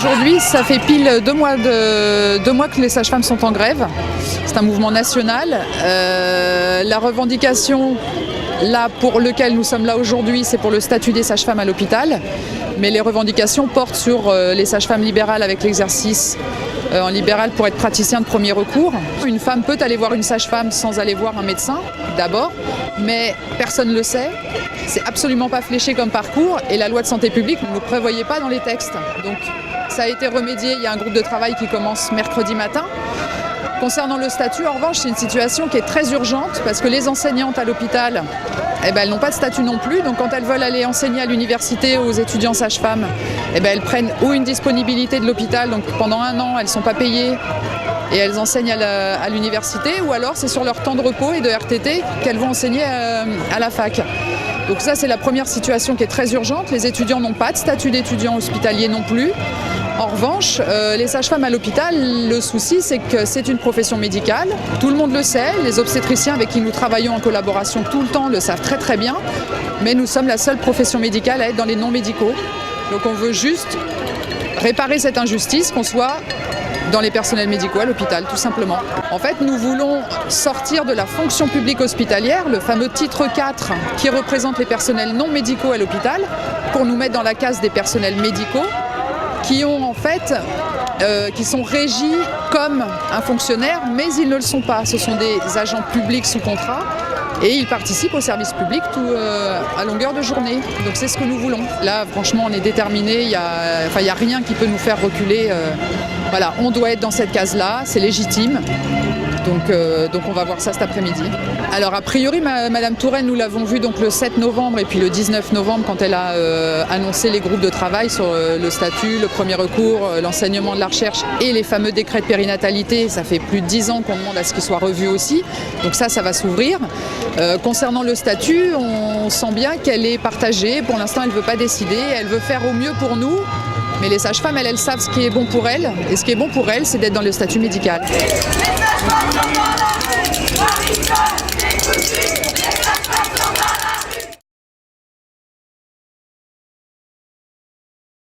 aujourd'hui, ça fait pile 2 mois que les sages-femmes sont en grève. C'est un mouvement national. La revendication là pour lequel nous sommes là aujourd'hui, c'est pour le statut des sages-femmes à l'hôpital. Mais les revendications portent sur les sages-femmes libérales avec l'exercice en libéral pour être praticien de premier recours. Une femme peut aller voir une sage-femme sans aller voir un médecin, d'abord, mais personne ne le sait. C'est absolument pas fléché comme parcours et la loi de santé publique ne le prévoyait pas dans les textes. Donc ça a été remédié, il y a un groupe de travail qui commence mercredi matin. Concernant le statut, en revanche, c'est une situation qui est très urgente parce que les enseignantes à l'hôpital, elles n'ont pas de statut non plus. Donc quand elles veulent aller enseigner à l'université aux étudiants sages-femmes, elles prennent ou une disponibilité de l'hôpital, donc pendant 1 an, elles ne sont pas payées et elles enseignent à l'université, ou alors c'est sur leur temps de repos et de RTT qu'elles vont enseigner à la fac. Donc ça, c'est la première situation qui est très urgente. Les étudiants n'ont pas de statut d'étudiant hospitalier non plus. En revanche, les sages-femmes à l'hôpital, le souci, c'est que c'est une profession médicale. Tout le monde le sait, les obstétriciens avec qui nous travaillons en collaboration tout le temps le savent très très bien. Mais nous sommes la seule profession médicale à être dans les non-médicaux. Donc on veut juste réparer cette injustice, qu'on soit dans les personnels médicaux à l'hôpital, tout simplement. En fait, nous voulons sortir de la fonction publique hospitalière, le fameux titre 4 qui représente les personnels non médicaux à l'hôpital, pour nous mettre dans la case des personnels médicaux, qui sont régis comme un fonctionnaire, mais ils ne le sont pas. Ce sont des agents publics sous contrat et ils participent au service public à longueur de journée. Donc c'est ce que nous voulons. Là, franchement, on est déterminés. Il y a rien qui peut nous faire reculer. Voilà, on doit être dans cette case-là, c'est légitime. Donc on va voir ça cet après-midi. Alors a priori, Madame Touraine, nous l'avons vue donc le 7 novembre et puis le 19 novembre quand elle a annoncé les groupes de travail sur le statut, le premier recours, l'enseignement de la recherche et les fameux décrets de périnatalité. Ça fait plus de 10 ans qu'on demande à ce qu'ils soient revus aussi. Donc ça va s'ouvrir. Concernant le statut, on sent bien qu'elle est partagée. Pour l'instant, elle ne veut pas décider. Elle veut faire au mieux pour nous. Mais les sages-femmes, elles savent ce qui est bon pour elles. Et ce qui est bon pour elles, c'est d'être dans le statut médical.